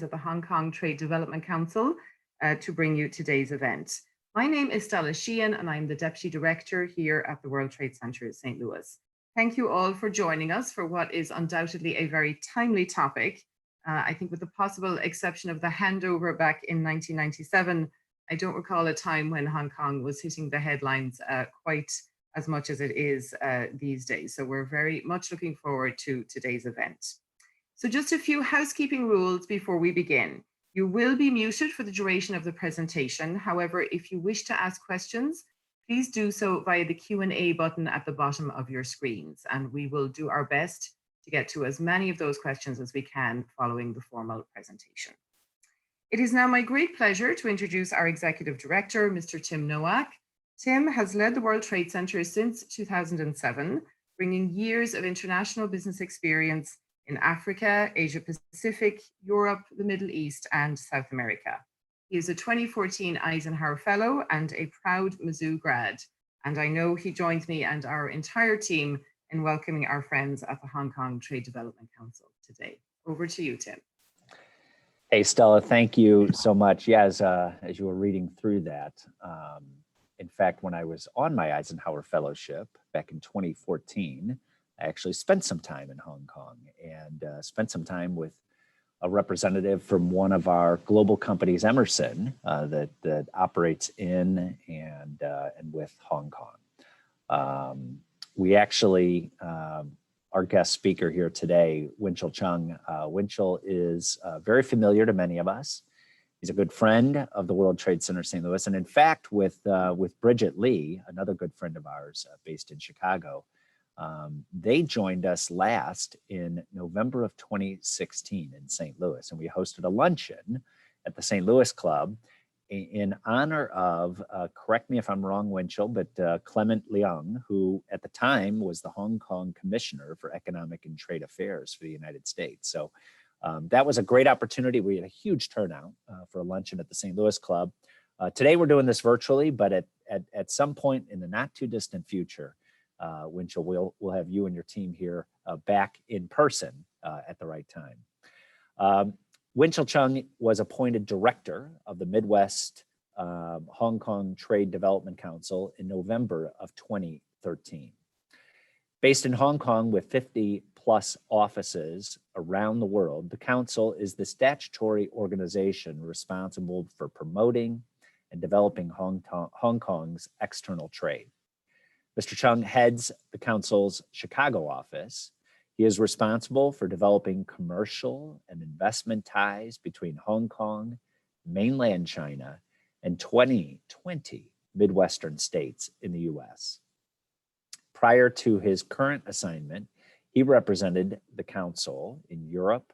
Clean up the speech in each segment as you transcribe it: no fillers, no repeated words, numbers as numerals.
at the Hong Kong Trade Development Council to bring you today's event. My name is Stella Sheehan and I'm the Deputy Director here at the World Trade Center St. Louis. Thank you all for joining us for what is undoubtedly a very timely topic. I think with the possible exception of the handover back in 1997, I don't recall a time when Hong Kong was hitting the headlines quite as much as it is these days. So we're very much looking forward to today's event. So just a few housekeeping rules before we begin. You will be muted for the duration of the presentation. However, if you wish to ask questions, please do so via the Q&A button at the bottom of your screens, and we will do our best to get to as many of those questions as we can following the formal presentation. It is now my great pleasure to introduce our Executive Director, Mr. Tim Nowak. Tim has led the World Trade Center since 2007, bringing years of international business experience in Africa, Asia Pacific, Europe, the Middle East, and South America. He is a 2014 Eisenhower Fellow and a proud Mizzou grad. And I know he joins me and our entire team in welcoming our friends at the Hong Kong Trade Development Council today. Over to you, Tim. Hey, Stella, thank you so much. Yeah, as you were reading through that, in fact, when I was on my Eisenhower Fellowship back in 2014, I actually spent some time in Hong Kong and spent some time with a representative from one of our global companies, Emerson, that operates in and with Hong Kong. We actually, our guest speaker here today, Winchell Chung, Winchell is very familiar to many of us. He's a good friend of the World Trade Center St. Louis, and in fact, with Bridget Lee, another good friend of ours based in Chicago. They joined us last in November of 2016 in St. Louis, and we hosted a luncheon at the St. Louis Club in honor of, correct me if I'm wrong, Winchell, but Clement Leung, who at the time was the Hong Kong Commissioner for Economic and Trade Affairs for the United States. So that was a great opportunity. We had a huge turnout for a luncheon at the St. Louis Club. Today we're doing this virtually, but at some point in the not too distant future, Winchell, we'll have you and your team here back in person at the right time. Winchell Chung was appointed director of the Midwest Hong Kong Trade Development Council in November of 2013. Based in Hong Kong with 50 plus offices around the world, the council is the statutory organization responsible for promoting and developing Hong Kong's external trade. Mr. Chung heads the council's Chicago office. He is responsible for developing commercial and investment ties between Hong Kong, mainland China, and 20 Midwestern states in the US. Prior to his current assignment, he represented the council in Europe,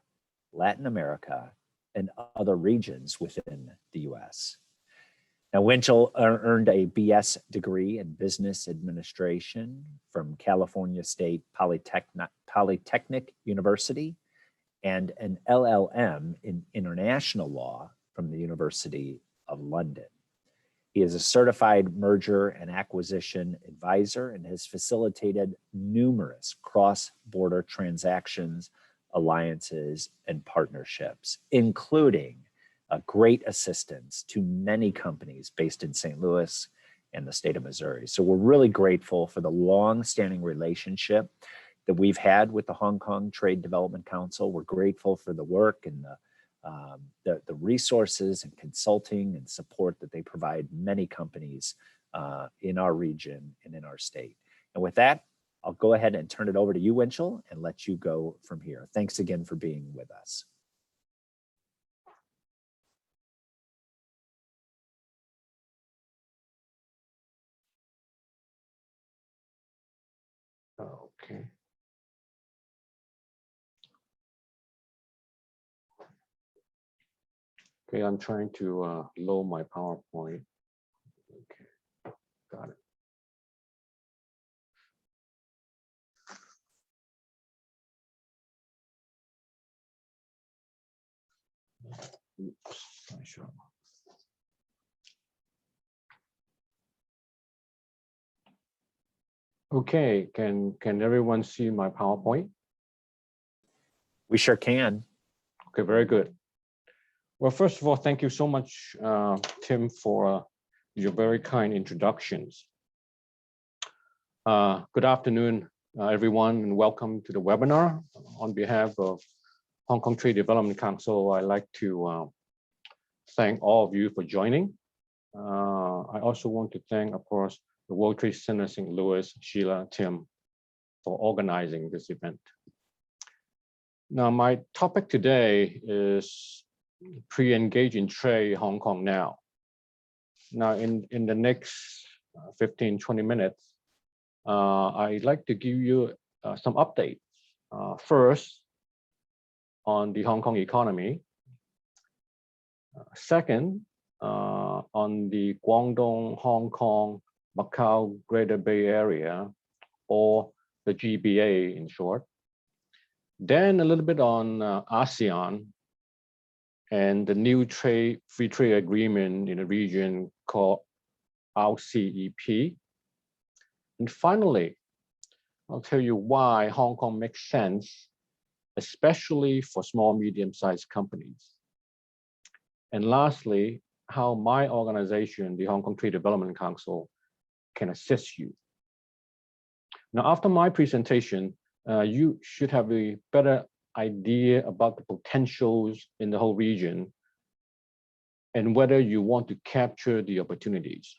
Latin America, and other regions within the US. Now, Winchell earned a BS degree in business administration from California State Polytechnic University and an LLM in international law from the University of London. He is a certified merger and acquisition advisor and has facilitated numerous cross-border transactions, alliances, and partnerships, including a great assistance to many companies based in St. Louis and the state of Missouri. So we're really grateful for the long-standing relationship that we've had with the Hong Kong Trade Development Council. We're grateful for the work and the resources and consulting and support that they provide many companies in our region and in our state. And with that, I'll go ahead and turn it over to you, Winchell, and let you go from here. Thanks again for being with us. Okay. Okay, I'm trying to load my PowerPoint. Okay, got it. Oops, I should. Okay, can everyone see my PowerPoint? We sure can. Okay, very good. Well, first of all, thank you so much, Tim, for your very kind introductions. Good afternoon, everyone, and welcome to the webinar. On behalf of Hong Kong Trade Development Council, I'd like to thank all of you for joining. I also want to thank, of course, the World Trade Center St. Louis, Sheila, Tim, for organizing this event. Now, my topic today is pre-engage in trade Hong Kong now. Now, in the next 15, 20 minutes, I'd like to give you some updates. First, on the Hong Kong economy. Second, on the Guangdong, Hong Kong, Macau, Greater Bay Area, or the GBA in short. Then a little bit on ASEAN and the new free trade agreement in the region called RCEP. And finally, I'll tell you why Hong Kong makes sense, especially for small, medium-sized companies. And lastly, how my organization, the Hong Kong Trade Development Council, can assist you. Now, after my presentation, you should have a better idea about the potentials in the whole region and whether you want to capture the opportunities.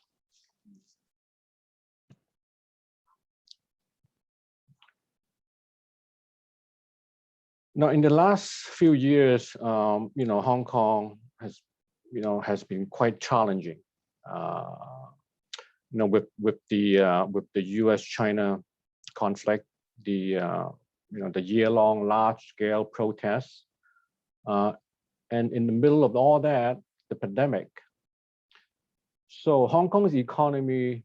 Now, in the last few years, Hong Kong has been quite challenging. With the U.S.-China conflict, the year-long large-scale protests, and in the middle of all that, the pandemic. So Hong Kong's economy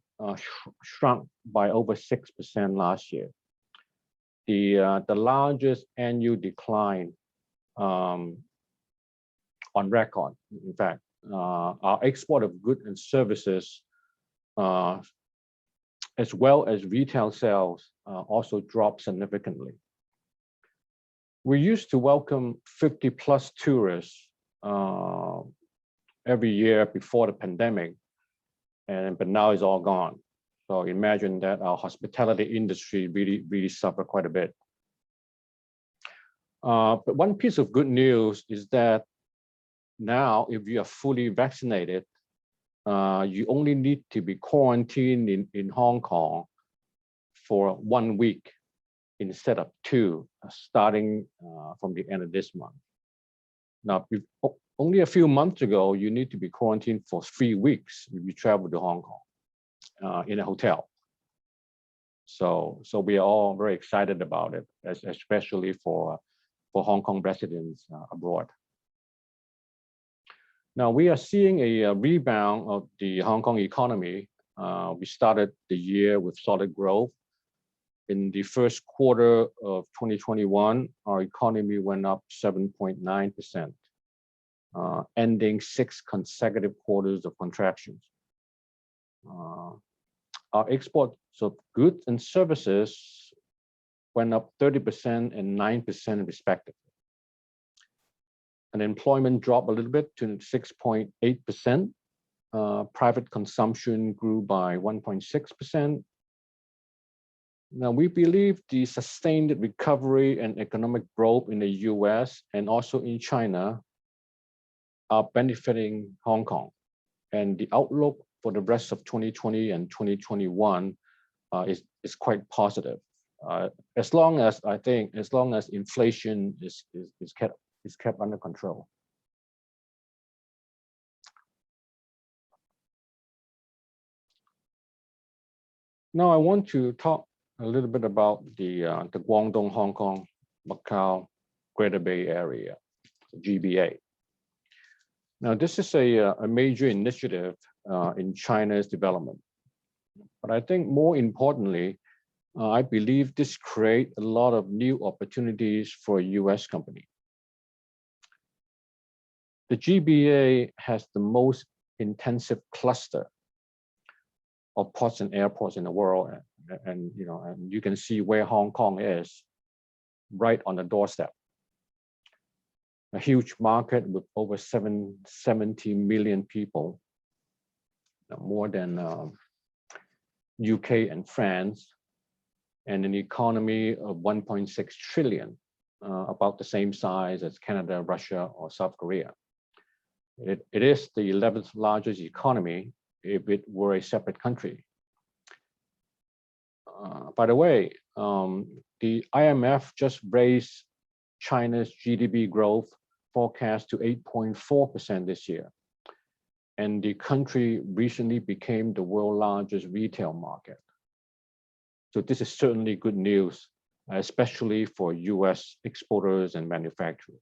shrunk by over 6% last year. The largest annual decline on record. In fact, our export of goods and services, as well as retail sales, also dropped significantly. We used to welcome 50+ tourists every year before the pandemic, but now it's all gone. So imagine that our hospitality industry really suffered quite a bit. But one piece of good news is that now, if you are fully vaccinated, you only need to be quarantined in Hong Kong for 1 week instead of 2, starting from the end of this month. Now, only a few months ago, you need to be quarantined for 3 weeks if you travel to Hong Kong in a hotel. So we are all very excited about it, especially for Hong Kong residents abroad. Now we are seeing a rebound of the Hong Kong economy. We started the year with solid growth. In the first quarter of 2021, our economy went up 7.9%, ending 6 consecutive quarters of contractions. Our exports of goods and services went up 30% and 9% respectively. Unemployment dropped a little bit to 6.8%. Private consumption grew by 1.6%. Now, we believe the sustained recovery and economic growth in the US and also in China are benefiting Hong Kong. And the outlook for the rest of 2020 and 2021 is quite positive. As long as inflation is kept under control. Now I want to talk a little bit about the Guangdong, Hong Kong, Macau, Greater Bay Area, GBA. Now this is a major initiative in China's development. But I think more importantly, I believe this creates a lot of new opportunities for a US company. The GBA has the most intensive cluster of ports and airports in the world, and you can see where Hong Kong is, right on the doorstep. a huge market with over 70 million people, more than UK and France, and an economy of 1.6 trillion, about the same size as Canada, Russia, or South Korea. It is the 11th largest economy if it were a separate country. By the way, the IMF just raised China's GDP growth forecast to 8.4% this year. And the country recently became the world's largest retail market. So this is certainly good news, especially for US exporters and manufacturers.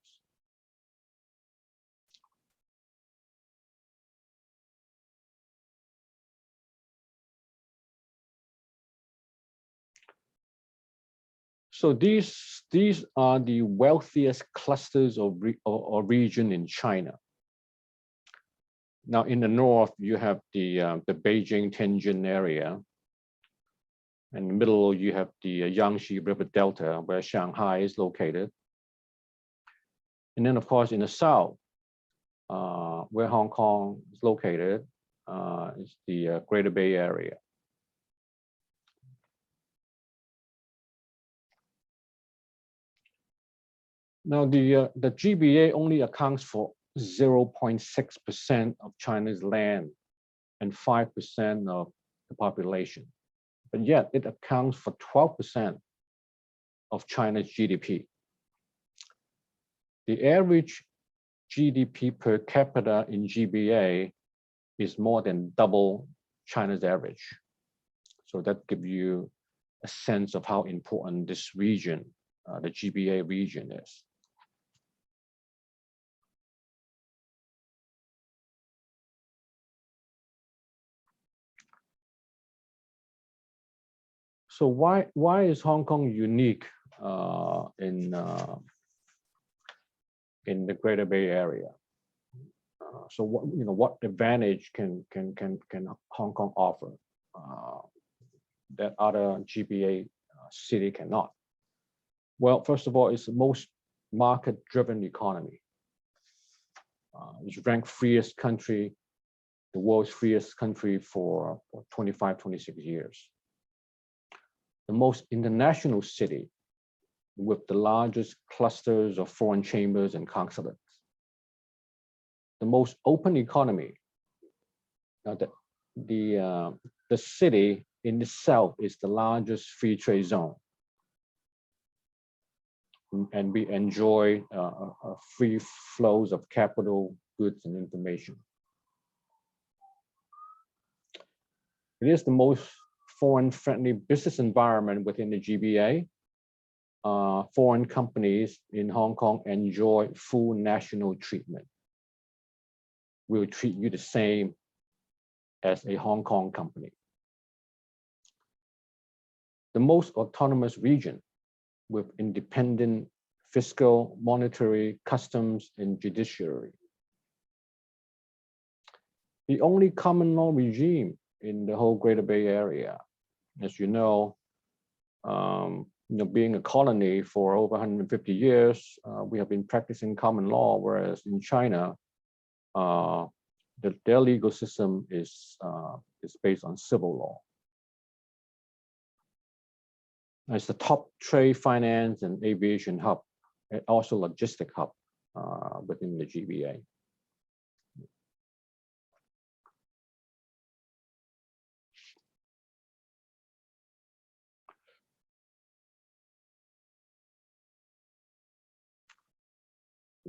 So these are the wealthiest clusters or region in China. Now in the north, you have the Beijing-Tianjin area. In the middle, you have the Yangtze River Delta, where Shanghai is located. And then, of course, in the south, where Hong Kong is located, is the Greater Bay Area. Now, the GBA only accounts for 0.6% of China's land and 5% of the population, but yet it accounts for 12% of China's GDP. The average GDP per capita in GBA is more than double China's average. So that gives you a sense of how important this region, the GBA region, is. So why is Hong Kong unique in the Greater Bay Area? So what advantage can Hong Kong offer that other GBA city cannot? Well, first of all, it's the most market-driven economy. It's ranked freest country, the world's freest country for 25, 26 years. The most international city with the largest clusters of foreign chambers and consulates. The most open economy. Now the city in itself is the largest free trade zone. And we enjoy free flows of capital, goods, and information. It is the most foreign-friendly business environment within the GBA. Foreign companies in Hong Kong enjoy full national treatment. We'll treat you the same as a Hong Kong company. The most autonomous region with independent fiscal, monetary, customs, and judiciary. The only common law regime in the whole Greater Bay Area. As you know, being a colony for over 150 years, we have been practicing common law, whereas in China, their legal system is based on civil law. It's the top trade, finance, and aviation hub, and also logistic hub within the GBA.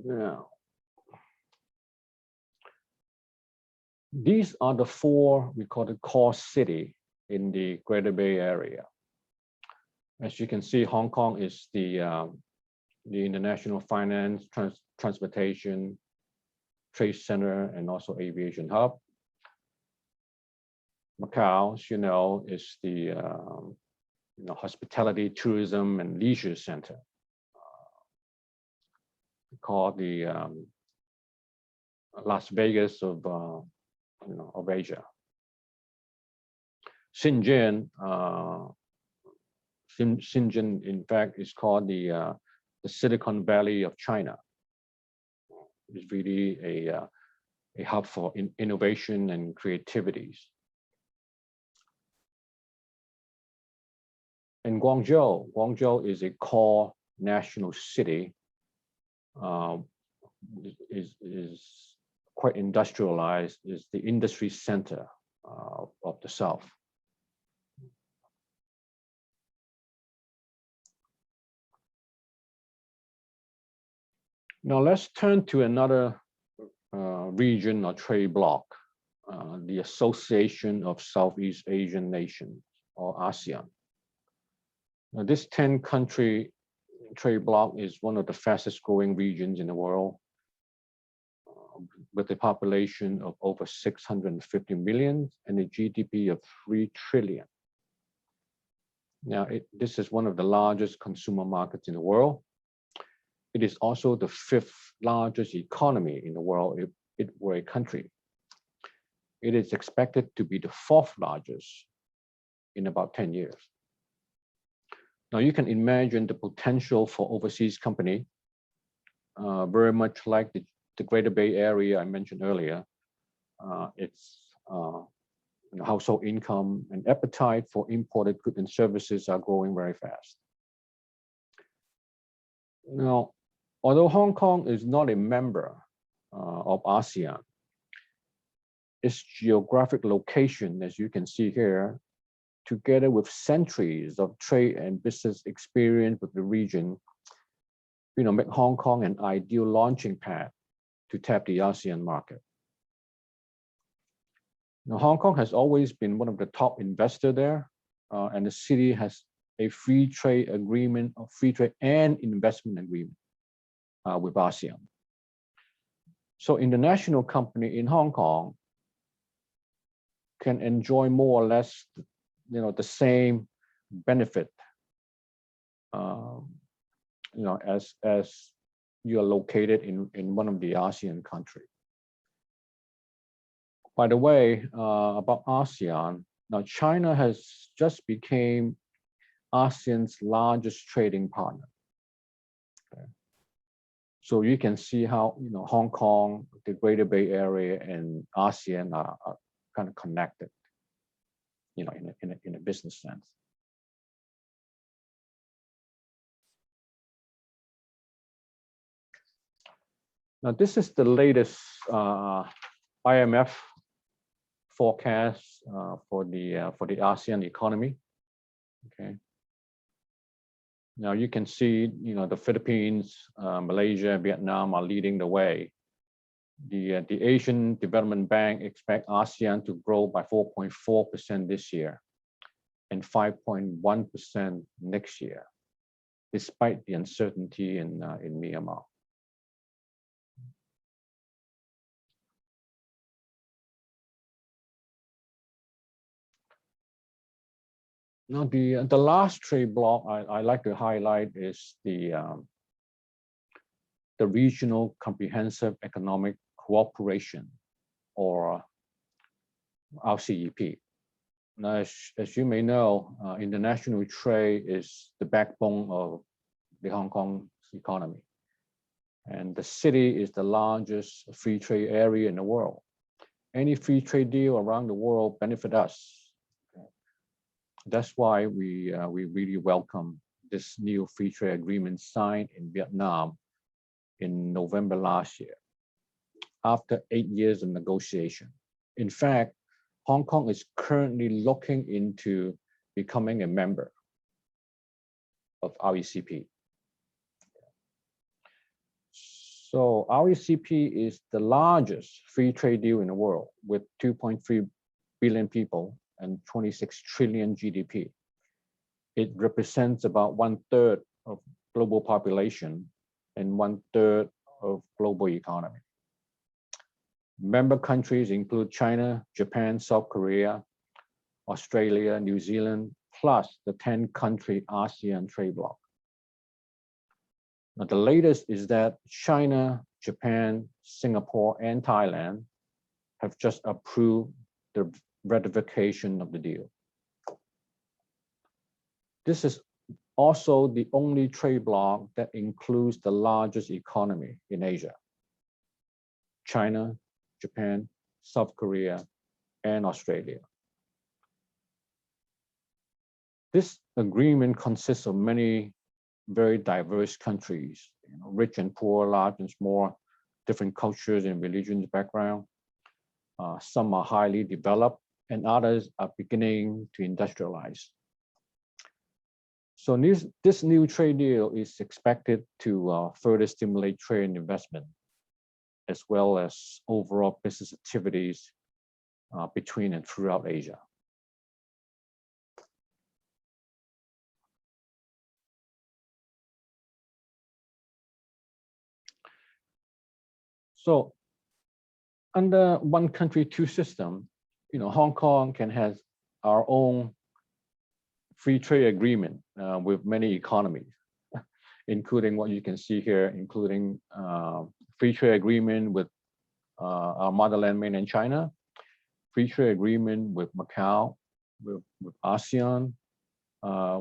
Now, these are the four, we call it core city in the Greater Bay Area. As you can see, Hong Kong is the international finance, transportation, trade center, and also aviation hub. Macau, as you know, is the hospitality, tourism, and leisure center. Called the Las Vegas of Asia. Shenzhen, in fact, is called the Silicon Valley of China. is really a hub for innovation and creativities. In Guangzhou is a core national city, is quite industrialized, is the industry center of the South. Now let's turn to another region or trade bloc, the Association of Southeast Asian Nations, or ASEAN. Now, this 10-country trade bloc is one of the fastest growing regions in the world, with a population of over 650 million and a GDP of 3 trillion. Now, this is one of the largest consumer markets in the world. It is also the 5th largest economy in the world if it were a country. It is expected to be the 4th largest in about 10 years. Now you can imagine the potential for overseas company, very much like the Greater Bay Area I mentioned earlier. Its household income and appetite for imported goods and services are growing very fast. Now, although Hong Kong is not a member of ASEAN, its geographic location, as you can see here, together with centuries of trade and business experience with the region, make Hong Kong an ideal launching pad to tap the ASEAN market. Now, Hong Kong has always been one of the top investors there, and the city has a free trade agreement, or free trade and investment agreement with ASEAN. So international company in Hong Kong can enjoy more or less the same benefit as you are located in one of the ASEAN countries. By the way, about ASEAN, now China has just became ASEAN's largest trading partner. Okay. So you can see how Hong Kong, the Greater Bay Area, and ASEAN are kind of connected, in a business sense. Now this is the latest IMF forecast for the ASEAN economy. Okay. Now you can see, the Philippines, Malaysia, Vietnam are leading the way. The Asian Development Bank expects ASEAN to grow by 4.4% this year and 5.1% next year, despite the uncertainty in Myanmar. Now the last trade bloc I like to highlight is the Regional Comprehensive Economic Cooperation, or RCEP. Now, as you may know, international trade is the backbone of the Hong Kong economy. And the city is the largest free trade area in the world. Any free trade deal around the world benefit us. That's why we really welcome this new free trade agreement signed in Vietnam in November last year, after 8 years of negotiation. In fact, Hong Kong is currently looking into becoming a member of RCEP. So RCEP is the largest free trade deal in the world, with 2.3 billion people and 26 trillion GDP. It represents about 1/3 of global population and 1/3 of global economy. Member countries include China, Japan, South Korea, Australia, New Zealand, plus the 10-country ASEAN trade bloc. Now, the latest is that China, Japan, Singapore, and Thailand have just approved the ratification of the deal. This is also the only trade bloc that includes the largest economy in Asia. China, Japan, South Korea, and Australia. This agreement consists of many very diverse countries, rich and poor, large and small, different cultures and religions background. Some are highly developed and others are beginning to industrialize. So this new trade deal is expected to further stimulate trade and investment, as well as overall business activities between and throughout Asia. So under one country, two system, Hong Kong can have our own free trade agreement with many economies, including what you can see here, including free trade agreement with our motherland, mainland China, free trade agreement with Macau, with ASEAN,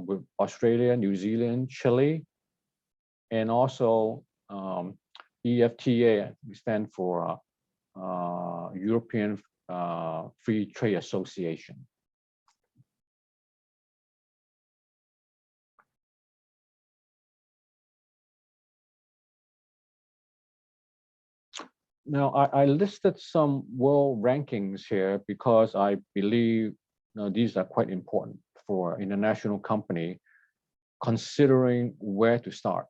with Australia, New Zealand, Chile, and also EFTA, we stand for European Free Trade Association. Now, I listed some world rankings here because I believe these are quite important for international company considering where to start,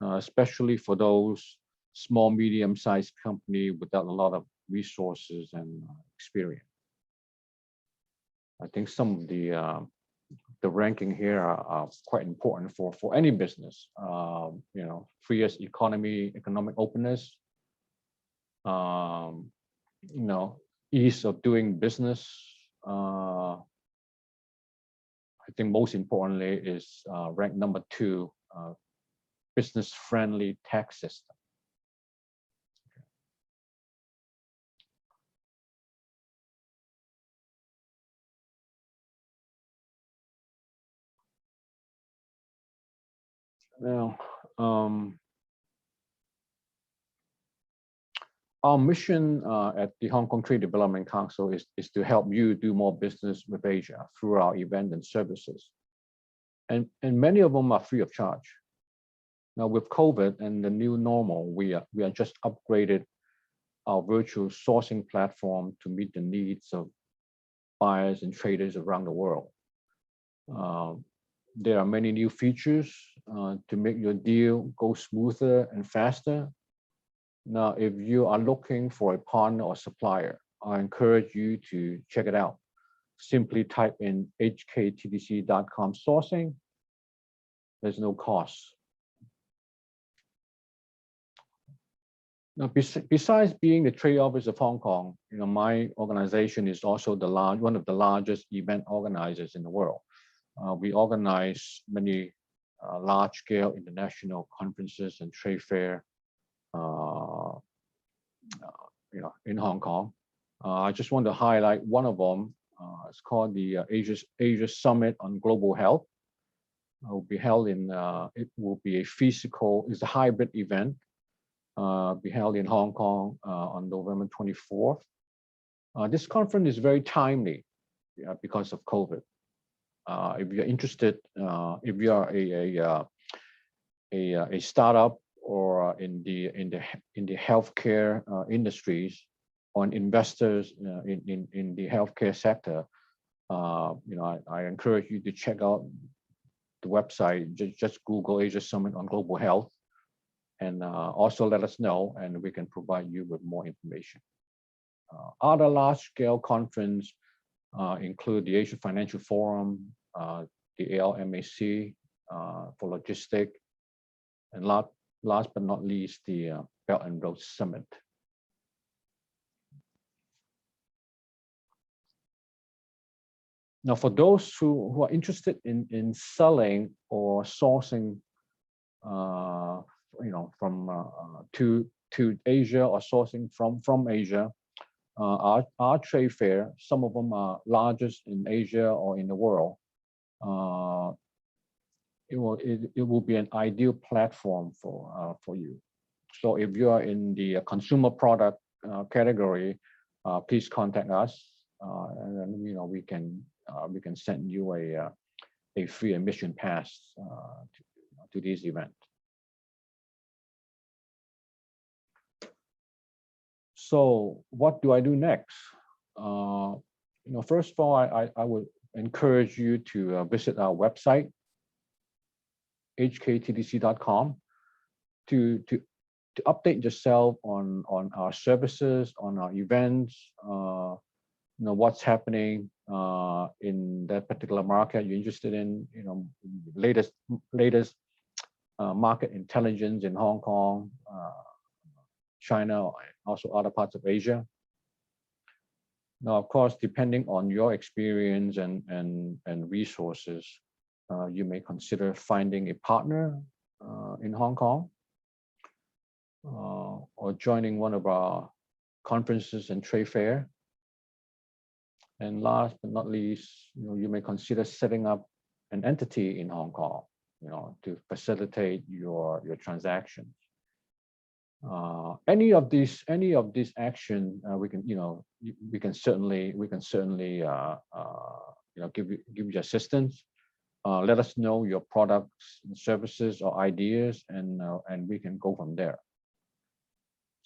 especially for those small, medium-sized company without a lot of resources and experience. I think some of the ranking here are quite important for any business. Freest economy, economic openness, ease of doing business. I think most importantly is ranked number 2, business-friendly tax system. Now, our mission at the Hong Kong Trade Development Council is to help you do more business with Asia through our event and services. And many of them are free of charge. Now with COVID and the new normal, we are just upgraded our virtual sourcing platform to meet the needs of buyers and traders around the world. There are many new features to make your deal go smoother and faster. Now, if you are looking for a partner or supplier, I encourage you to check it out. Simply type in hktdc.com sourcing. There's no cost. Now, besides being the trade office of Hong Kong, my organization is also one of the largest event organizers in the world. We organize many large-scale international conferences and trade fair, in Hong Kong. I just want to highlight one of them. It's called the Asia Summit on Global Health. It will be held in. It will be it's a hybrid event. Be held in Hong Kong on November 24th. This conference is very timely because of COVID. If you're interested, if you are a startup or in the healthcare industries, or investors in the healthcare sector, I encourage you to check out the website. Just Google Asia Summit on Global Health, and also let us know, and we can provide you with more information. Other large-scale conference include the Asia Financial Forum, the ALMAC for logistics, and last but not least, the Belt and Road Summit. Now, for those who are interested in selling or sourcing, from to Asia, or sourcing from Asia, our trade fair, some of them are largest in Asia or in the world. It will be an ideal platform for you So if you are in the consumer product category, please contact us, and then we can send you a free admission pass to this event. So what do I do next? First of all, I would encourage you to visit our website, hktdc.com, to update yourself on our services, on our events, what's happening in that particular market you're interested in, latest market intelligence in Hong Kong, China, also other parts of Asia. Now, of course, depending on your experience and resources, you may consider finding a partner in Hong Kong, or joining one of our conferences and trade fair. And last but not least, you may consider setting up an entity in Hong Kong, to facilitate your transactions. Any of these action, we can certainly give you assistance. Let us know your products and services or ideas, and we can go from there.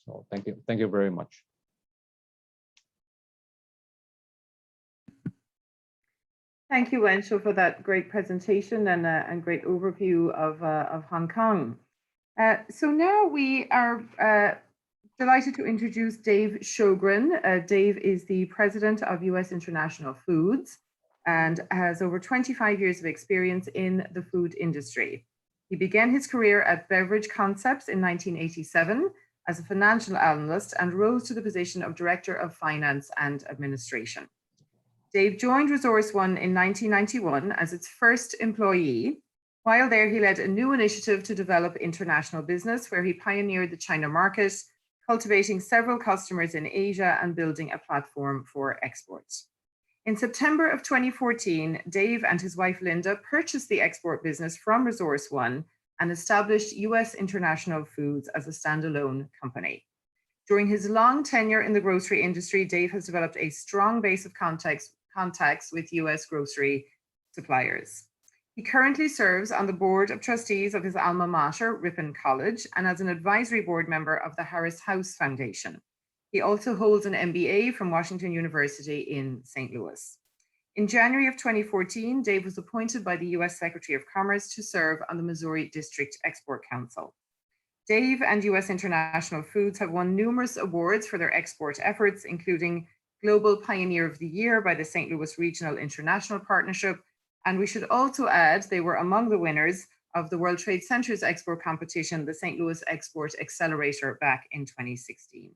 So thank you very much. Thank you, Wensho, for that great presentation and great overview of Hong Kong. So now we are delighted to introduce Dave Sjogren. Dave is the president of US International Foods and has over 25 years of experience in the food industry. He began his career at Beverage Concepts in 1987 as a financial analyst and rose to the position of Director of Finance and Administration. Dave joined Resource One in 1991 as its first employee. While there, he led a new initiative to develop international business, where he pioneered the China market, cultivating several customers in Asia and building a platform for exports. In September of 2014, Dave and his wife Linda purchased the export business from Resource One and established US International Foods as a standalone company. During his long tenure in the grocery industry, Dave has developed a strong base of contacts with US grocery suppliers. He currently serves on the board of trustees of his alma mater, Ripon College, and as an advisory board member of the Harris House Foundation. He also holds an MBA from Washington University in St. Louis. In January of 2014, Dave was appointed by the US Secretary of Commerce to serve on the Missouri District Export Council. Dave and US International Foods have won numerous awards for their export efforts, including Global Pioneer of the Year by the St. Louis Regional International Partnership. And we should also add, they were among the winners of the World Trade Center's export competition, the St. Louis Export Accelerator, back in 2016.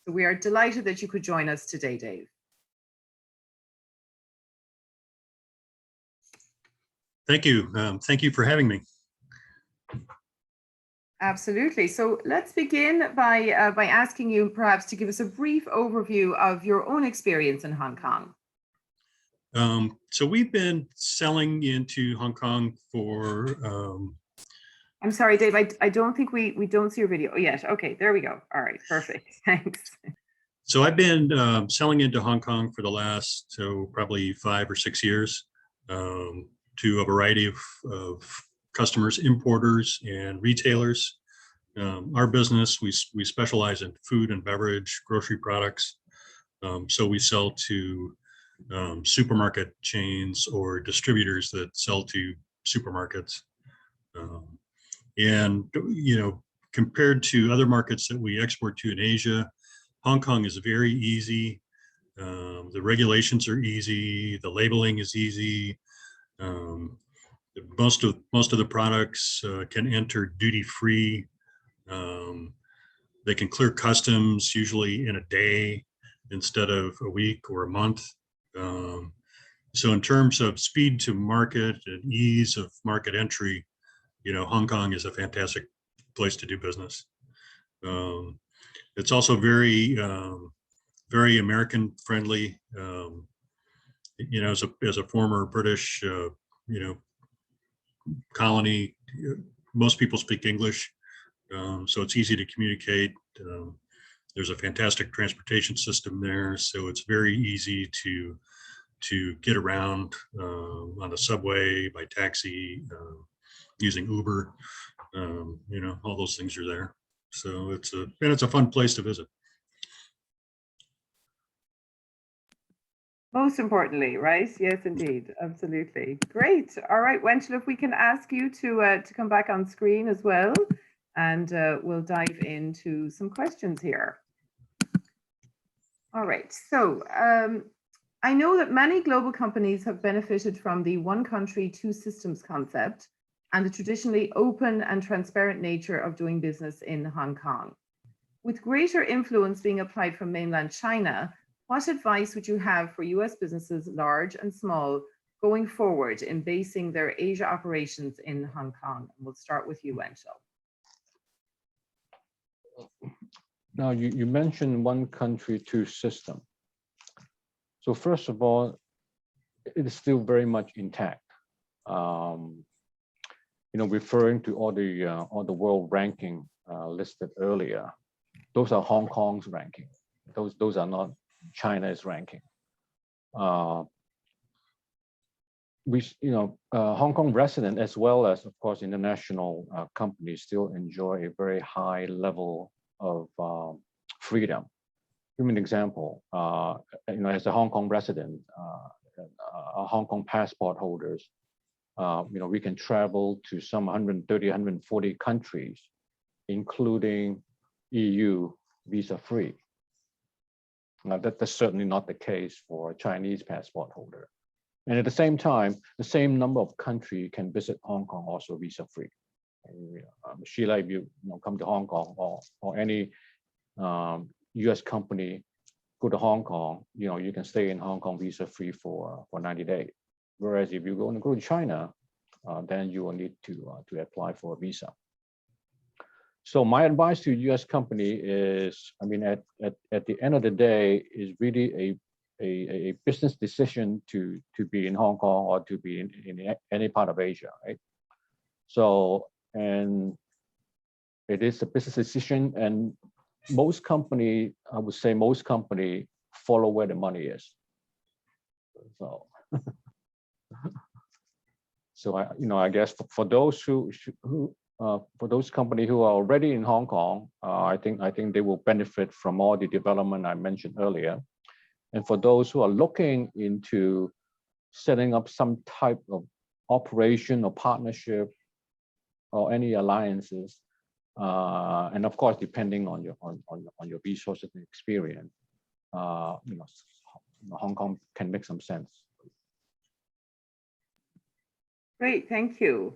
So we are delighted that you could join us today, Dave. Thank you. Thank you for having me. Absolutely. So let's begin by asking you perhaps to give us a brief overview of your own experience in Hong Kong. So we've been selling into Hong Kong for... I'm sorry, Dave, I don't think we don't see your video yet. Okay, there we go. All right, perfect. Thanks. So I've been selling into Hong Kong for the last, probably 5 or 6 years to a variety of customers, importers, and retailers. Our business, we specialize in food and beverage, grocery products. So we sell to supermarket chains or distributors that sell to supermarkets. And, compared to other markets that we export to in Asia, Hong Kong is very easy. The regulations are easy. The labeling is easy. Most of the products can enter duty-free. They can clear customs usually in a day instead of a week or a month. So in terms of speed to market and ease of market entry, Hong Kong is a fantastic place to do business. It's also very, very American friendly. As a former British, colony, most people speak English. So it's easy to communicate. There's a fantastic transportation system there, so it's very easy to get around on the subway, by taxi, using Uber. You know, all those things are there. So it's a fun place to visit. Most importantly, right? Yes, indeed. Absolutely. Great. All right, Wenchel, if we can ask you to come back on screen as well, and we'll dive into some questions here. All right. So I know that many global companies have benefited from the one country, two systems concept and the traditionally open and transparent nature of doing business in Hong Kong. With greater influence being applied from mainland China, what advice would you have for US businesses, large and small, going forward in basing their Asia operations in Hong Kong? And we'll start with you, Wenchel. Now, you mentioned one country, two system. So first of all, it is still very much intact. You know, referring to all the world ranking listed earlier, those are Hong Kong's ranking. Those are not China's ranking. Hong Kong resident as well as, of course, international companies still enjoy a very high level of freedom. Give me an example. You know, as a Hong Kong resident, Hong Kong passport holders, you know, we can travel to some 130, 140 countries, including EU visa-free. Now, that's certainly not the case for a Chinese passport holder. And at the same time, the same number of countries can visit Hong Kong also visa-free. Sheila, if you come to Hong Kong or any US company go to Hong Kong, you know, you can stay in Hong Kong visa-free for 90 days. Whereas if you want to go to China, then you will need to apply for a visa. So my advice to US company is, I mean, at the end of the day, is really a business decision to be in Hong Kong or to be in any part of Asia, right? So, and it is a business decision, and most company, I would say most company follow where the money is. So, so I guess for those for those companies who are already in Hong Kong, I think they will benefit from all the development I mentioned earlier. And for those who are looking into setting up some type of operation or partnership or any alliances, and of course, depending on your resources and experience, Hong Kong can make some sense. Great, thank you.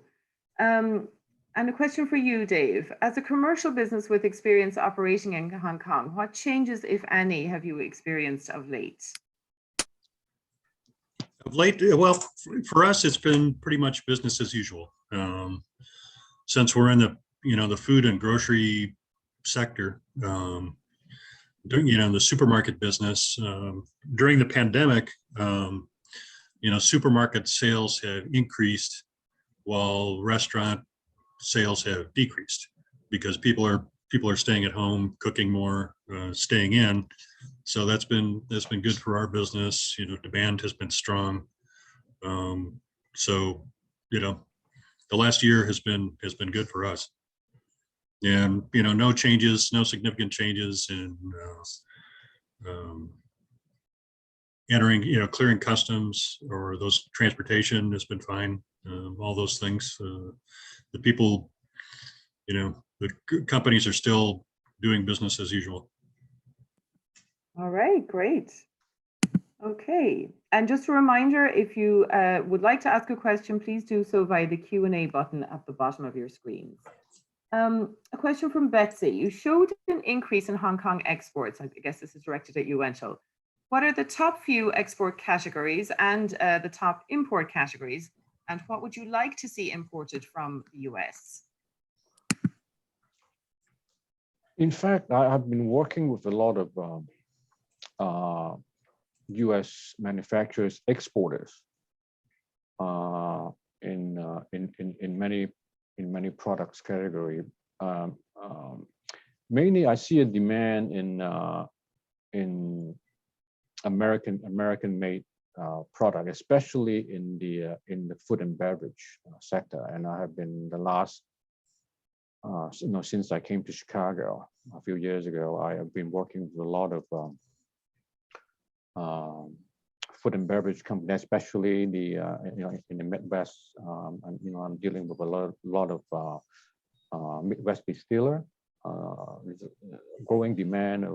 And a question for you, Dave. As a commercial business with experience operating in Hong Kong, what changes, if any, have you experienced of late? Of late, well, for us, it's been pretty much business as usual. Since we're in the food and grocery sector, the supermarket business, during the pandemic, supermarket sales have increased while restaurant sales have decreased because people are staying at home, cooking more, staying in. So that's been good for our business. Demand has been strong. So the last year has been good for us. And no significant changes in clearing customs or those transportation has been fine. All those things. The people, the companies are still doing business as usual. All right, great. Okay, and just a reminder, if you would like to ask a question, please do so via the Q&A button at the bottom of your screen. A question from Betsy. You showed an increase in Hong Kong exports. I guess this is directed at you, Wenchel. What are the top few export categories and the top import categories? And what would you like to see imported from the US? In fact, I have been working with a lot of US manufacturers, exporters in many products category. Mainly, I see a demand in American made product, especially in the food and beverage sector. And I have been the last, since I came to Chicago a few years ago, I have been working with a lot of food and beverage companies, especially in the Midwest. And I'm dealing with a lot of Midwest distiller. There's a growing demand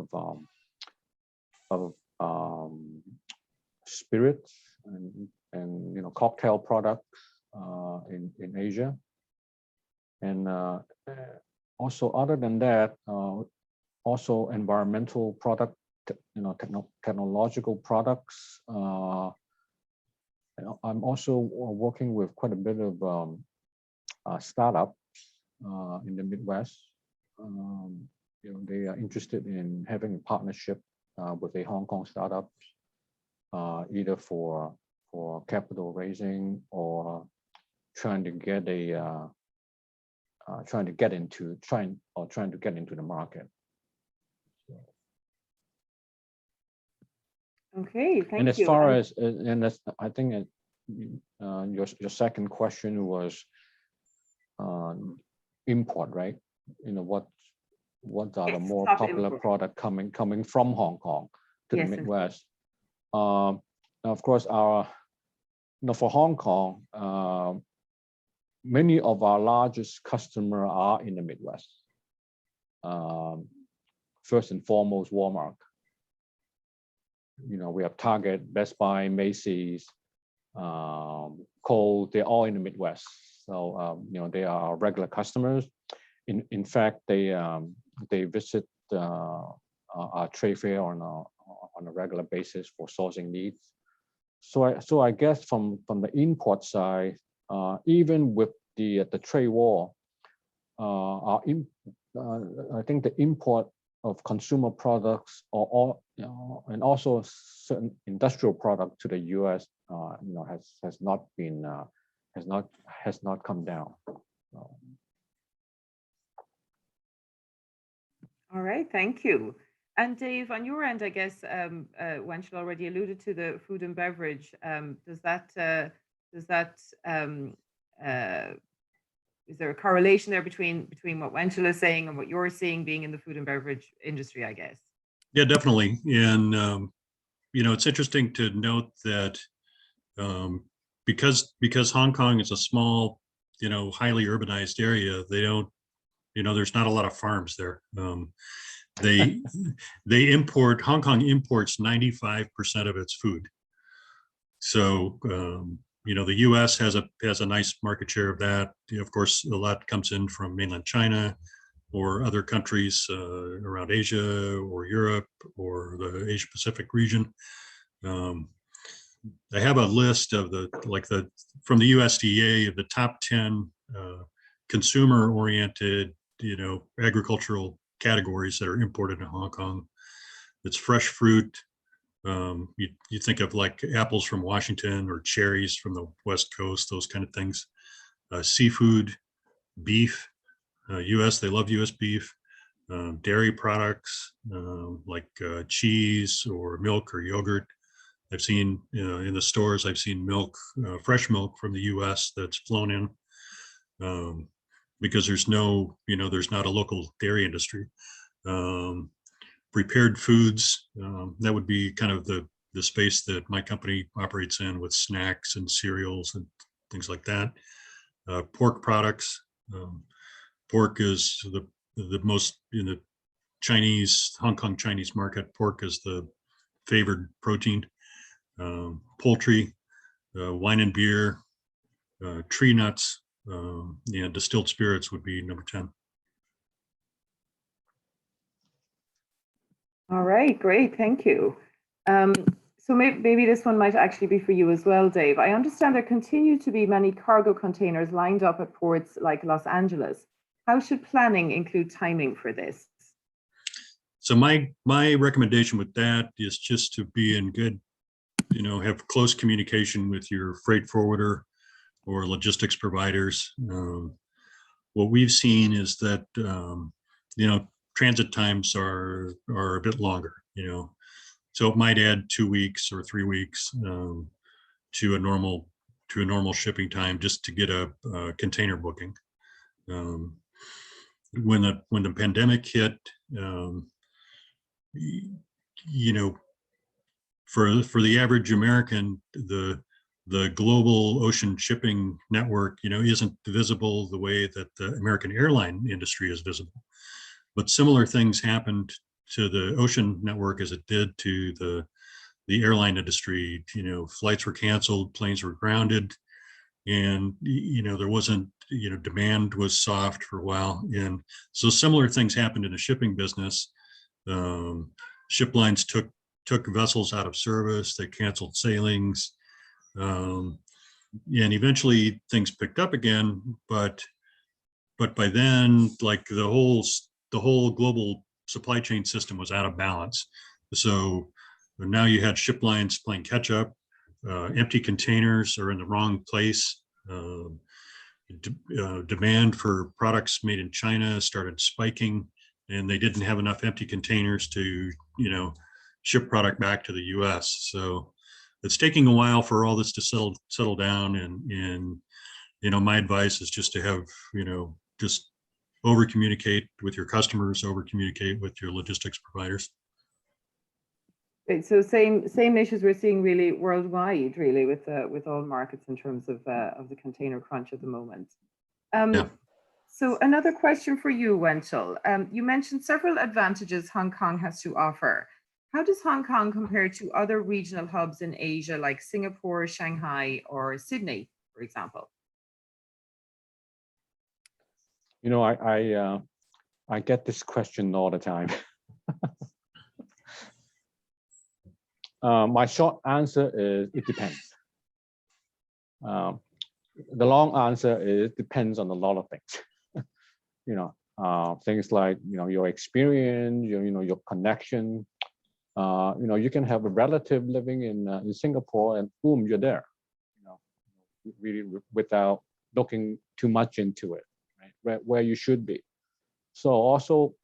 of spirits and cocktail products in Asia. And also, other than that, also environmental product, technological products. I'm also working with quite a bit of startups in the Midwest. They are interested in having a partnership with a Hong Kong startup, either for capital raising or trying to get into the market. Okay, thank you. And as far as I think your second question was import, right? What are the more popular product coming from Hong Kong to the Midwest? Now, of course, for Hong Kong, many of our largest customers are in the Midwest. First and foremost, Walmart. We have Target, Best Buy, Macy's, Kohl's. They're all in the Midwest. So they are our regular customers. In fact, they visit our trade fair on a regular basis for sourcing needs. So I guess from the import side, even with the trade war, I think the import of consumer products and also certain industrial products to the U.S. Has not come down. All right, thank you. And Dave, on your end, I guess Wenchel already alluded to the food and beverage. Is there a correlation there between what Wenchel is saying and what you're seeing being in the food and beverage industry, I guess? Yeah, definitely. And, it's interesting to note that because Hong Kong is a small, highly urbanized area, they don't, there's not a lot of farms there. They import, Hong Kong imports 95% of its food. So, the U.S. has a nice market share of that. Of course, a lot comes in from mainland China or other countries around Asia or Europe or the Asia Pacific region. I have a list of from the USDA of the top 10 consumer-oriented, agricultural categories that are imported in Hong Kong. It's fresh fruit. You think of like apples from Washington or cherries from the West Coast, those kind of things. Seafood, beef. U.S. They love U.S. beef. Dairy products like cheese or milk or yogurt. I've seen in the stores. I've seen milk, fresh milk from the U.S. that's flown in because there's not a local dairy industry. Prepared foods, that would be kind of the space that my company operates in with snacks and cereals and things like that. Pork products. Pork is the most in the Hong Kong Chinese market. Pork is the favored protein. Poultry, wine and beer, tree nuts, distilled spirits would be number 10. All right, great, thank you. So maybe this one might actually be for you as well, Dave. I understand there continue to be many cargo containers lined up at ports like Los Angeles. How should planning include timing for this? So my recommendation with that is just to be in good, have close communication with your freight forwarder or logistics providers. What we've seen is that transit times are a bit longer, so it might add 2 weeks or 3 weeks to a normal shipping time just to get a container booking. When the pandemic hit, for the average American, the global ocean shipping network, isn't visible the way that the American airline industry is visible. But similar things happened to the ocean network as it did to the airline industry. Flights were canceled, planes were grounded, and there wasn't, demand was soft for a while, and so similar things happened in the shipping business. Ship lines took vessels out of service, they canceled sailings, and eventually things picked up again, but by then, like the whole global supply chain system was out of balance. So now you had ship lines playing catch up. Empty containers are in the wrong place. Demand for products made in China started spiking, and they didn't have enough empty containers to, ship product back to the U.S. So it's taking a while for all this to settle down. And my advice is just to have, just over communicate with your customers, over communicate with your logistics providers. Great. So same issues we're seeing really worldwide, really, with all markets in terms of the container crunch at the moment. Yeah. So another question for you, Wenchel. You mentioned several advantages Hong Kong has to offer. How does Hong Kong compare to other regional hubs in Asia, like Singapore, Shanghai, or Sydney, for example? I get this question all the time. My short answer is it depends. The long answer is depends on a lot of things. Things like your experience, your connection. You can have a relative living in Singapore, and boom, you're there. Really without looking too much into it, right? Where you should be. So also,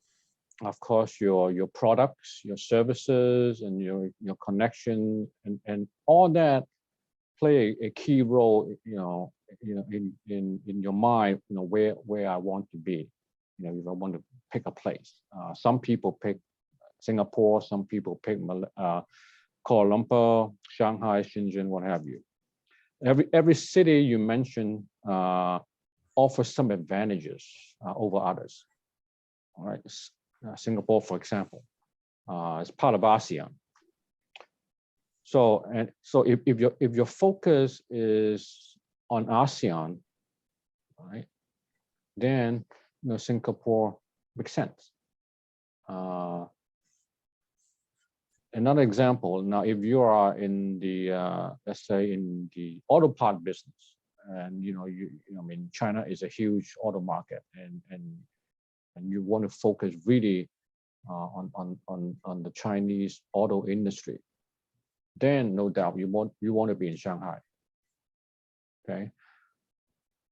of course, your products, your services, and your connection, and all that play a key role, in your mind, where I want to be. If I want to pick a place, some people pick Singapore, some people pick Kuala Lumpur, Shanghai, Shenzhen, what have you. Every city you mentioned offers some advantages over others. All right, Singapore, for example, is part of ASEAN. So if your focus is on ASEAN, right, then Singapore makes sense. Another example, now if you are in the let's say in the auto part business, and China is a huge auto market, and you want to focus really on the Chinese auto industry, then no doubt you want to be in Shanghai. Okay,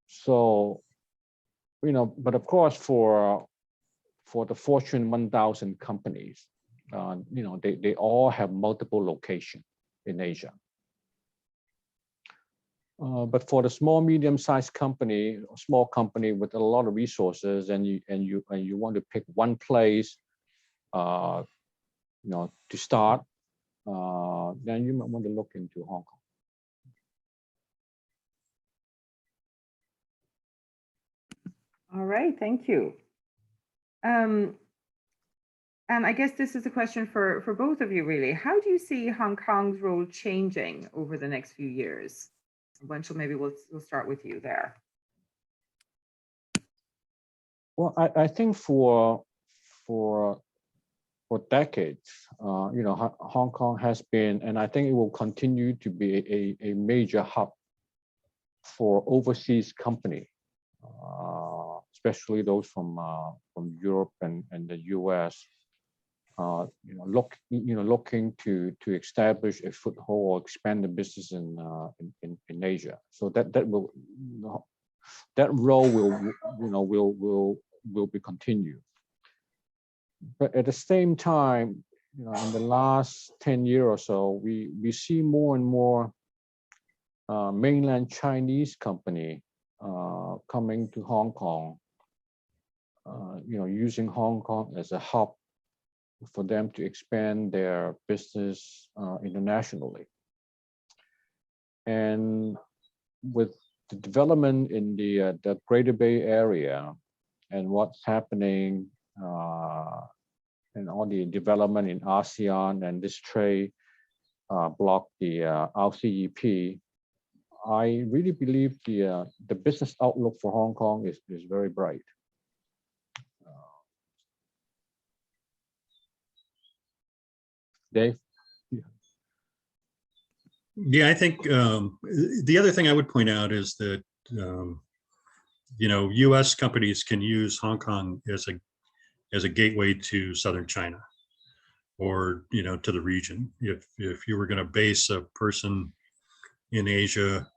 so but of course for the Fortune 1000 companies, they all have multiple locations in Asia. But for the small, medium-sized company, or small company with a lot of resources, and you want to pick one place, to start, then you might want to look into Hong Kong. All right, thank you. And I guess this is a question for both of you, really. How do you see Hong Kong's role changing over the next few years? Wenchel, maybe we'll start with you there. Well, I think for decades, Hong Kong has been, and I think it will continue to be a major hub for overseas company, especially those from Europe and the US. Looking to establish a foothold or expand the business in Asia. So that role will be continued. but at the same time, in the last 10 years or so, we see more and more mainland Chinese company coming to Hong Kong, using Hong Kong as a hub for them to expand their business internationally. And with the development in the Greater Bay Area and what's happening and all the development in ASEAN and this trade bloc, the RCEP, I really believe the business outlook for Hong Kong is very bright. Dave? Yeah, I think the other thing I would point out is that U.S. companies can use Hong Kong as a gateway to southern China, or to the region. If you were going to base a person in Asia,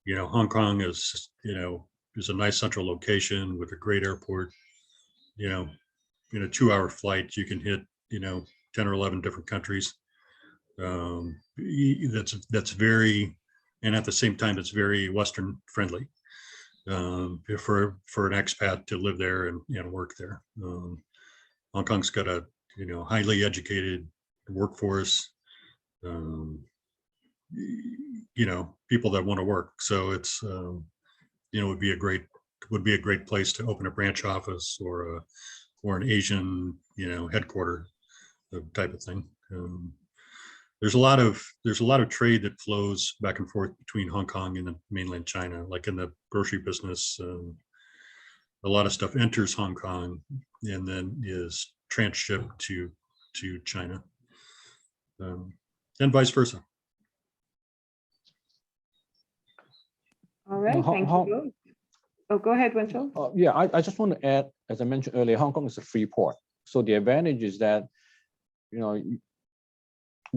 Hong Kong is a nice central location with a great airport. In a 2-hour flight, you can hit 10 or 11 different countries. That's very, and at the same time, it's very Western friendly for an expat to live there and work there. Hong Kong's got a highly educated workforce, people that want to work. So it's would be a great place to open a branch office or an Asian headquarter type of thing. There's a lot of trade that flows back and forth between Hong Kong and the mainland China, like in the grocery business. A lot of stuff enters Hong Kong and then is transshipped to China, and vice versa. All right, thank you. Oh, go ahead, Winchell. Yeah, I just want to add, as I mentioned earlier, Hong Kong is a free port. So the advantage is that, you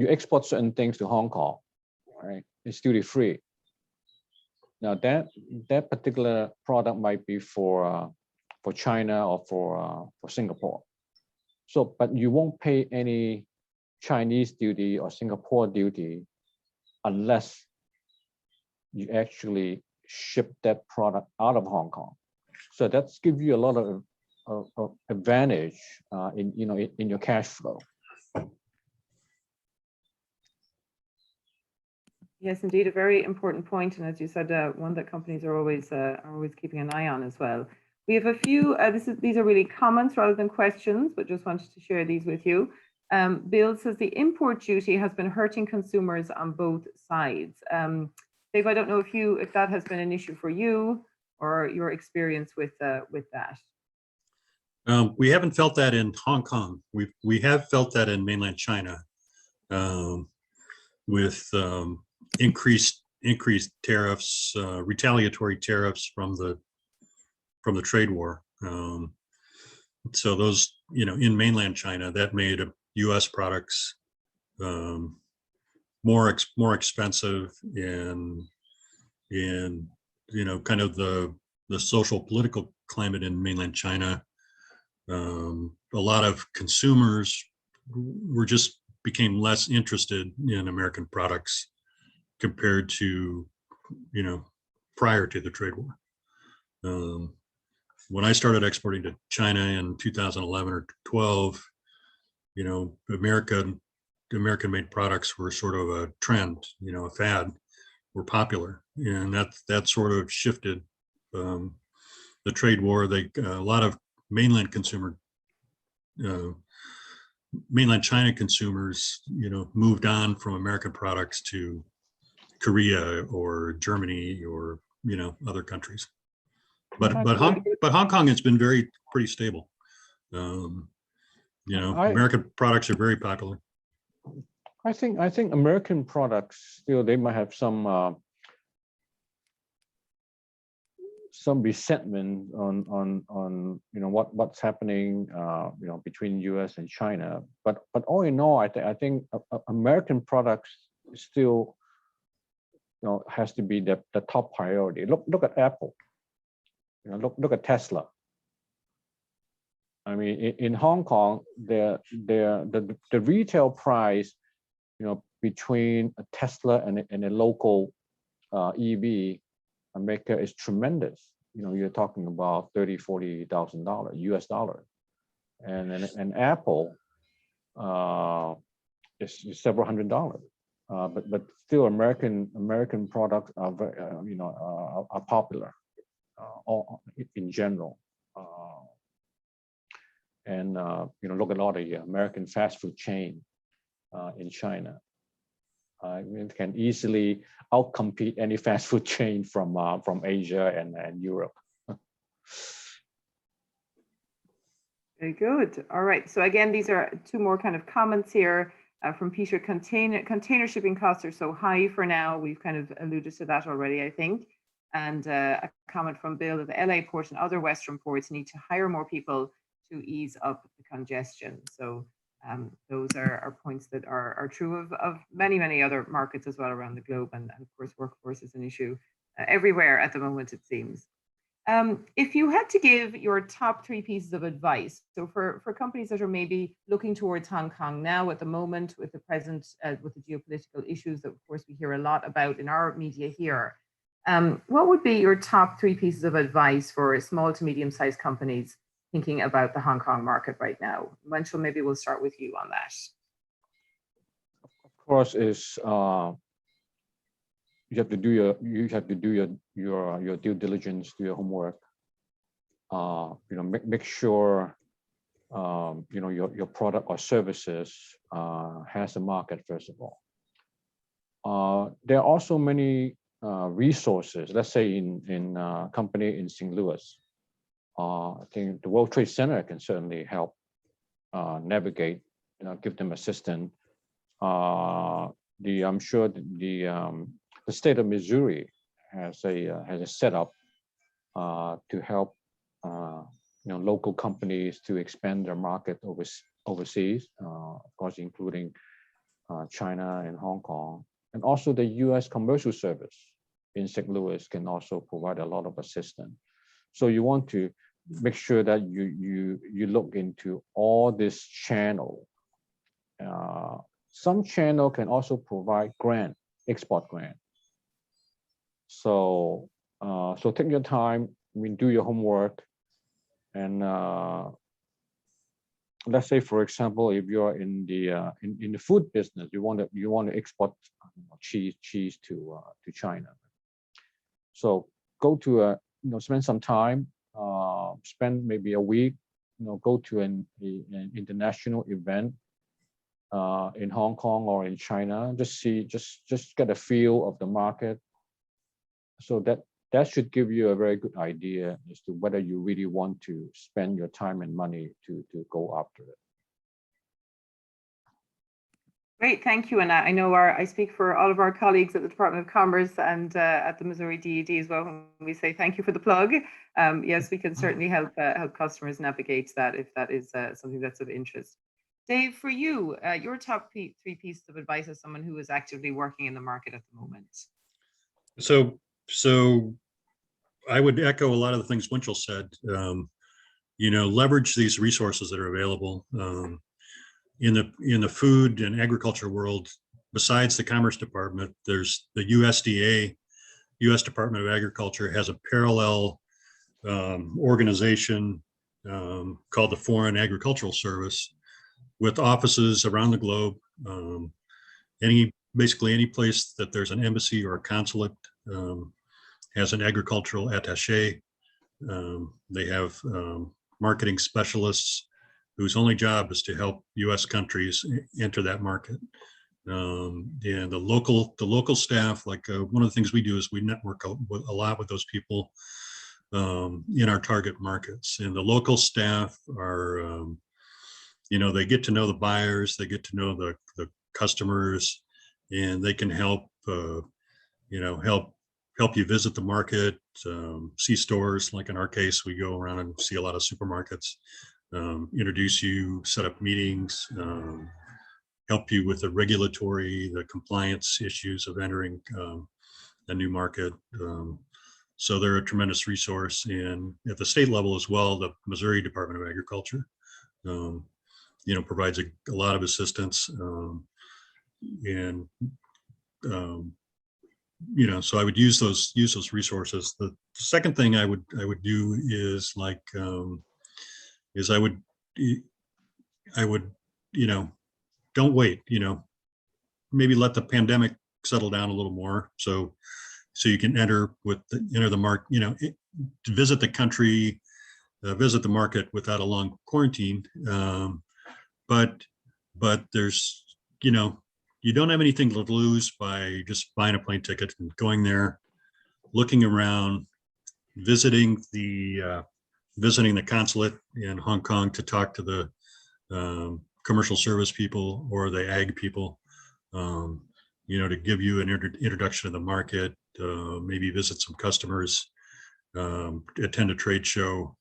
export certain things to Hong Kong, right? It's duty free. Now that particular product might be for China or for Singapore. So, but you won't pay any Chinese duty or Singapore duty unless you actually ship that product out of Hong Kong. So that's give you a lot of advantage in your cash flow. Yes, indeed, a very important point, and as you said, one that companies are always keeping an eye on as well. We have a few. These are really comments rather than questions, but just wanted to share these with you. Bill says the import duty has been hurting consumers on both sides. Dave, I don't know if that has been an issue for you or your experience with that. We haven't felt that in Hong Kong. We have felt that in mainland China, with increased tariffs, retaliatory tariffs from the trade war. So those, in mainland China, that made U.S. products more expensive, and kind of the social political climate in mainland China. A lot of consumers became less interested in American products compared to, prior to the trade war. When I started exporting to China in 2011 or 12, American-made products were sort of a trend, a fad, were popular, and that sort of shifted. The trade war, a lot of mainland China consumers, moved on from American products to Korea or Germany or other countries. But Hong Kong has been pretty stable. American products are very popular. I think American products still, they might have some resentment on what's happening between US and China, but all in all, I think American products still has to be the top priority. Look at Apple, look at Tesla. I mean, in Hong Kong, the retail price, between a Tesla and a local EV maker is tremendous. You're talking about $30,000-$40,000 US dollars, and an Apple is several $100s. But still, American products are very, are popular in general. And look at all the American fast food chain in China. It can easily outcompete any fast food chain from Asia and Europe. Very good. All right. So again, these are two more kind of comments here from Peter. Container shipping costs are so high for now. We've kind of alluded to that already, I think. And a comment from Bill that the LA port and other Western ports need to hire more people to ease up the congestion. So those are points that are true of many other markets as well around the globe. And of course, workforce is an issue everywhere at the moment, it seems. If you had to give your top 3 pieces of advice, so for companies that are maybe looking towards Hong Kong now at the moment with the present, with the geopolitical issues that of course we hear a lot about in our media here, what would be your top 3 pieces of advice for small to medium-sized companies thinking about the Hong Kong market right now? Wenchel, maybe we'll start with you on that. Of course, is you have to do your due diligence, do your homework. Make sure your product or services has a market first of all. There are also many resources. Let's say in company in St. Louis. I think the World Trade Center can certainly help navigate, give them assistance. I'm sure the state of Missouri has a setup to help local companies to expand their market overseas, of course, including China and Hong Kong, and also the U.S. Commercial Service in St. Louis can also provide a lot of assistance. So you want to make sure that you look into all this channel. Some channel can also provide export grant. So take your time. Do your homework, and let's say, for example, if you're in the food business, you want to export cheese to China. So go to spend some time, spend maybe a week, go to an international event in Hong Kong or in China. Just get a feel of the market. So that should give you a very good idea as to whether you really want to spend your time and money to go after it. Great, thank you. And I know I speak for all of our colleagues at the Department of Commerce and at the Missouri DED as well when we say thank you for the plug. Yes, we can certainly help customers navigate that if that is something that's of interest. Dave, for you, your top 3 pieces of advice as someone who is actively working in the market at the moment. So I would echo a lot of the things Winchell said. Leverage these resources that are available. In the food and agriculture world, besides the Commerce Department, there's the USDA, U.S. Department of Agriculture, has a parallel organization called the Foreign Agricultural Service, with offices around the globe. Basically any place that there's an embassy or a consulate has an agricultural attaché. They have marketing specialists whose only job is to help U.S. countries enter that market. And the local staff, like one of the things we do is we network a lot with those people in our target markets. And the local staff are, they get to know the buyers, they get to know the customers, and they can help, help you visit the market, see stores. Like in our case, we go around and see a lot of supermarkets. Introduce you, set up meetings, help you with the compliance issues of entering a new market. So they're a tremendous resource. And at the state level as well, the Missouri Department of Agriculture, provides a lot of assistance. And so I would use those resources. The second thing I would do is I would don't wait. Maybe let the pandemic settle down a little more, so you can enter the market. To visit the country, visit the market without a long quarantine. But there's you don't have anything to lose by just buying a plane ticket and going there, looking around, visiting the consulate in Hong Kong to talk to the commercial service people or the ag people, to give you an introduction to the market, maybe visit some customers, attend a trade show.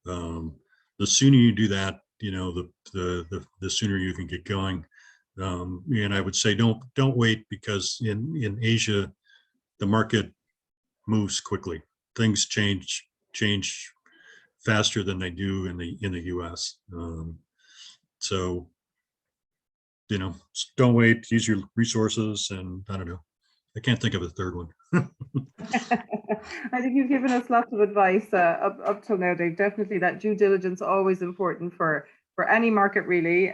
The sooner you do that, the sooner you can get going. And I would say don't wait, because in Asia, the market moves quickly. Things change faster than they do in the US. So don't wait. Use your resources, and I don't know. I can't think of a third one. I think you've given us lots of advice up till now, Dave. Definitely that due diligence always important for any market, really,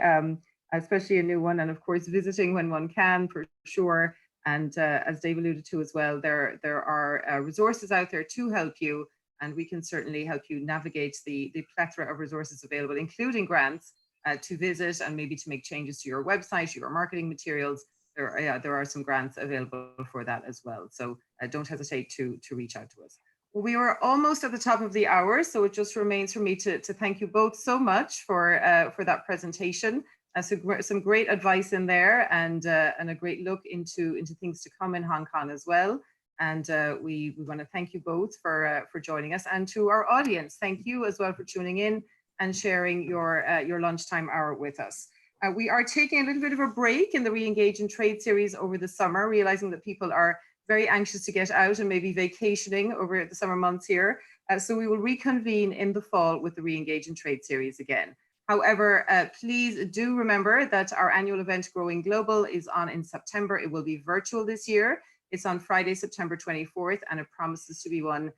especially a new one, and of course visiting when one can, for sure. And as Dave alluded to as well, there are resources out there to help you, and we can certainly help you navigate the plethora of resources available, including grants to visit and maybe to make changes to your website, your marketing materials. There are some grants available for that as well. So don't hesitate to reach out to us. Well, we were almost at the top of the hour, so it just remains for me to thank you both so much for that presentation. Some great advice in there, and a great look into things to come in Hong Kong as well. And we want to thank you both for joining us, and to our audience, thank you as well for tuning in and sharing your lunchtime hour with us. We are taking a little bit of a break in the Re-engage in Trade series over the summer, realizing that people are very anxious to get out and maybe vacationing over the summer months here. So we will reconvene in the fall with the Re-engage in Trade series again. However, please do remember that our annual event, Growing Global, is on in September. It will be virtual this year. It's on Friday, September 24th, and it promises to be one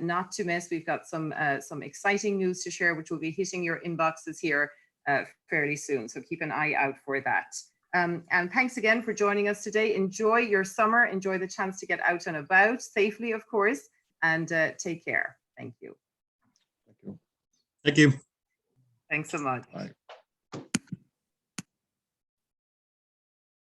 not to miss. We've got some exciting news to share, which will be hitting your inboxes here fairly soon. So keep an eye out for that. And thanks again for joining us today. Enjoy your summer. Enjoy the chance to get out and about safely, of course, and take care. Thank you. Thank you. Thank you. Thanks so much. Bye.